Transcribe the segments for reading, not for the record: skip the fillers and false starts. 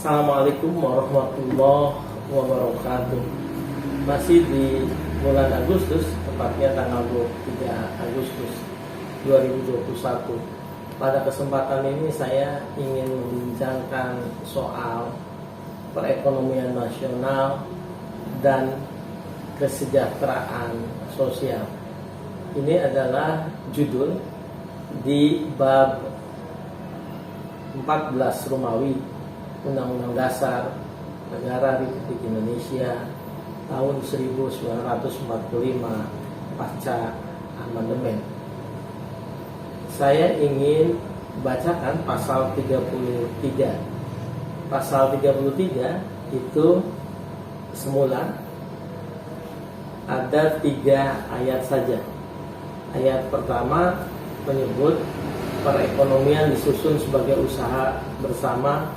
Assalamualaikum warahmatullahi wabarakatuh. Masih di bulan Agustus, tepatnya tanggal 23 Agustus 2021. Pada kesempatan ini saya ingin membincangkan soal perekonomian nasional dan kesejahteraan sosial. Ini adalah judul di bab 14 Romawi Undang-Undang Dasar Negara Republik Indonesia tahun 1945 pasca amandemen. Saya ingin bacakan pasal 33. Pasal 33 itu semula ada 3 ayat saja. Ayat pertama menyebut perekonomian disusun sebagai usaha bersama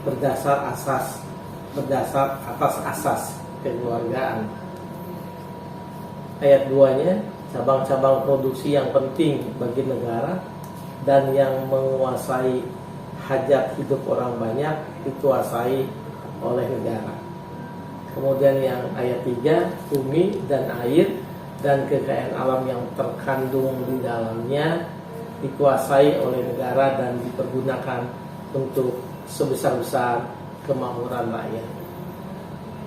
berdasar atas asas kekeluargaan. Ayat 2-nya, cabang-cabang produksi yang penting bagi negara dan yang menguasai hajat hidup orang banyak dikuasai oleh negara. Kemudian yang ayat 3, bumi dan air dan kekayaan alam yang terkandung di dalamnya dikuasai oleh negara dan dipergunakan untuk sebesar-besar kemakmuran rakyat.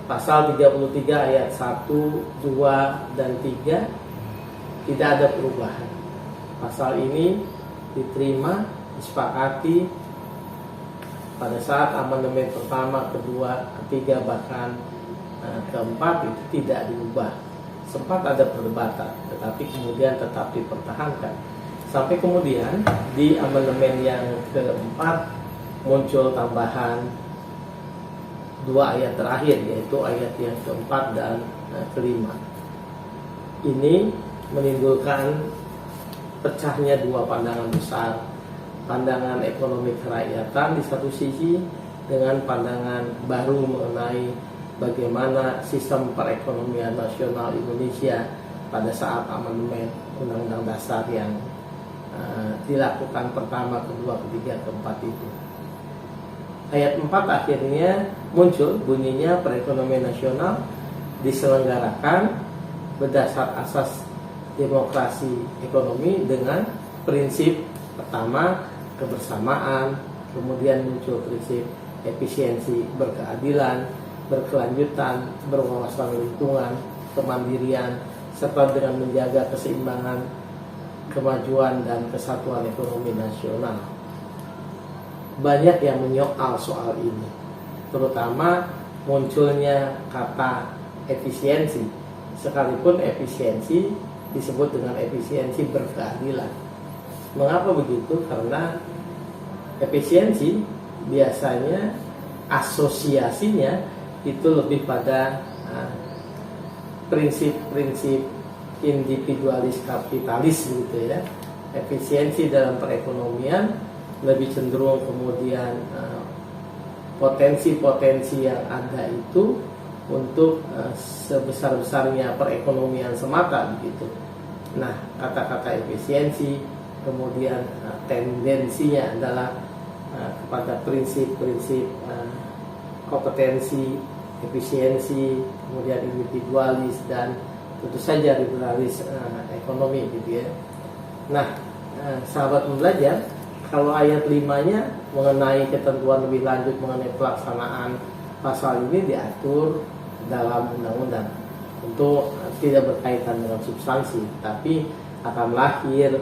Pasal 33 ayat 1, 2, dan 3 tidak ada perubahan. Pasal ini diterima, disepakati pada saat amandemen pertama, kedua, ketiga, bahkan keempat itu tidak diubah. Sempat ada perdebatan, tetapi kemudian tetap dipertahankan. Sampai kemudian di amandemen yang keempat muncul tambahan 2 ayat terakhir, yaitu ayat yang keempat dan kelima. Ini menimbulkan pecahnya 2 pandangan besar. Pandangan ekonomi kerakyatan di satu sisi dengan pandangan baru mengenai bagaimana sistem perekonomian nasional Indonesia pada saat amandemen Undang-Undang Dasar yang dilakukan pertama, kedua, ketiga, keempat itu. Ayat 4 akhirnya muncul bunyinya perekonomian nasional diselenggarakan berdasar asas demokrasi ekonomi dengan prinsip pertama kebersamaan, kemudian muncul prinsip efisiensi, berkeadilan, berkelanjutan, berwawasan lingkungan, kemandirian, serta dengan menjaga keseimbangan, kemajuan dan kesatuan ekonomi nasional. Banyak yang menyoal soal ini, terutama munculnya kata efisiensi, sekalipun efisiensi disebut dengan efisiensi berkeadilan. Mengapa begitu? Karena efisiensi biasanya asosiasinya itu lebih pada prinsip-prinsip individualis kapitalis gitu ya. Efisiensi dalam perekonomian lebih cenderung kemudian potensi-potensi yang ada itu untuk sebesar-besarnya perekonomian semata begitu. Nah, kata-kata efisiensi kemudian tendensinya adalah kepada prinsip-prinsip kompetensi, efisiensi, kemudian individualis dan tentu saja liberalis ekonomi gitu ya. Nah, sahabat pembelajar, kalau ayat 5-nya mengenai ketentuan lebih lanjut mengenai pelaksanaan pasal ini diatur dalam undang-undang. Tentu tidak berkaitan dengan substansi, tapi akan lahir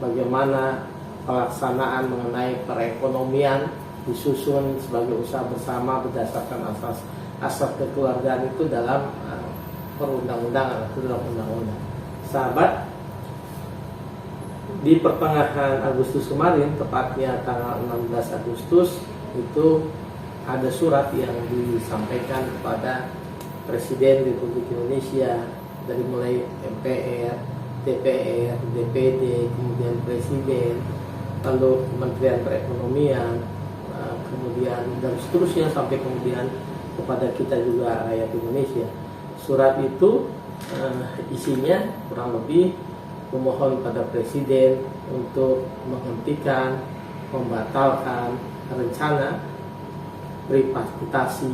bagaimana pelaksanaan mengenai perekonomian disusun sebagai usaha bersama berdasarkan asas kekeluargaan itu dalam perundang-undangan atau dalam undang-undang. Sahabat, di pertengahan Agustus kemarin, tepatnya tanggal 16 Agustus, itu ada surat yang disampaikan kepada Presiden Republik Indonesia dari mulai MPR, DPR, DPD, kemudian Presiden, lalu Kementerian Perekonomian, kemudian dan seterusnya sampai kemudian kepada kita juga rakyat Indonesia. Surat itu isinya kurang lebih memohon pada Presiden untuk menghentikan, membatalkan rencana privatisasi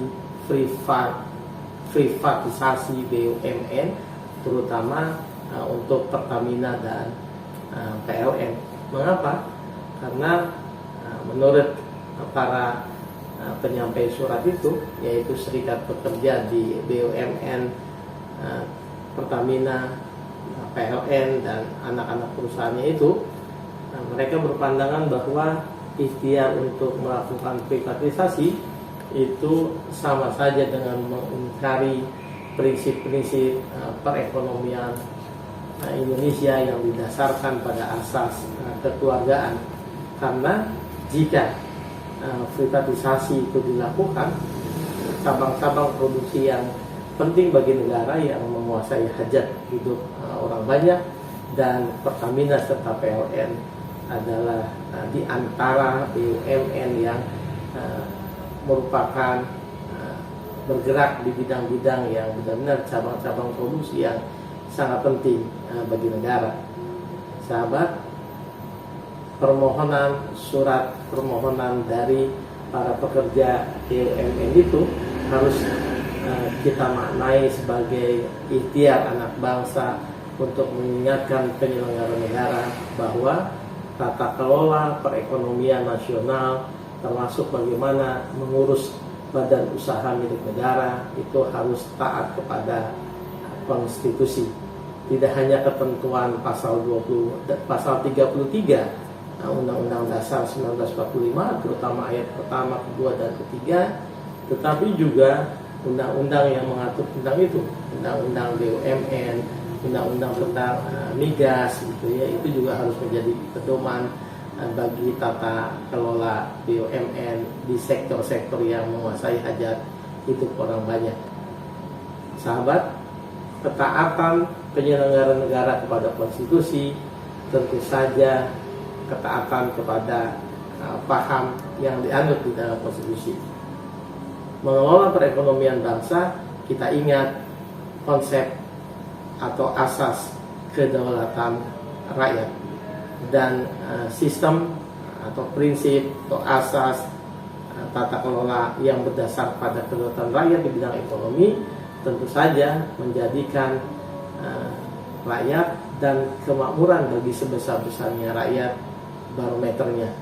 BUMN, terutama untuk Pertamina dan PLN. Mengapa? Karena menurut para penyampai surat itu, yaitu serikat pekerja di BUMN, Pertamina, PLN, dan anak-anak perusahaannya itu, mereka berpandangan bahwa ikhtiar untuk melakukan privatisasi itu sama saja dengan mengingkari prinsip-prinsip perekonomian Indonesia yang didasarkan pada asas kekeluargaan. Karena jika privatisasi itu dilakukan, cabang-cabang produksi yang penting bagi negara yang menguasai hajat hidup orang banyak, dan Pertamina serta PLN adalah di antara BUMN yang merupakan bergerak di bidang-bidang yang benar-benar cabang-cabang produksi yang sangat penting bagi negara. Sahabat, surat permohonan dari para pekerja BUMN itu harus kita maknai sebagai ikhtiar anak bangsa untuk mengingatkan penyelenggara negara bahwa tata kelola perekonomian nasional, termasuk bagaimana mengurus badan usaha milik negara, itu harus taat kepada konstitusi. Tidak hanya ketentuan pasal 33 Undang-Undang Dasar 1945, terutama ayat pertama, kedua, dan ketiga, tetapi juga undang-undang yang mengatur tentang itu, undang-undang BUMN, undang-undang tentang migas, gitu ya, itu juga harus menjadi pedoman bagi tata kelola BUMN di sektor-sektor yang menguasai hajat hidup orang banyak. Sahabat, ketaatan penyelenggara negara kepada konstitusi, tentu saja ketaatan kepada paham yang dianut di dalam konstitusi. Mengelola perekonomian bangsa, kita ingat konsep atau asas kedaulatan rakyat, dan sistem atau prinsip atau asas tata kelola yang berdasar pada kedaulatan rakyat di bidang ekonomi tentu saja menjadikan rakyat dan kemakmuran bagi sebesar-besarnya rakyat barometernya.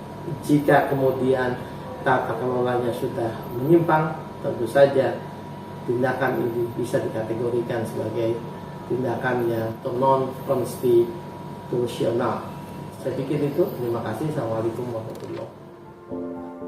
Jika kemudian tata kelolanya sudah menyimpang, tentu saja tindakan ini bisa dikategorikan sebagai tindakan yang non konstitusional. Saya pikir itu. Terima kasih. Assalamualaikum warahmatullahi wabarakatuh.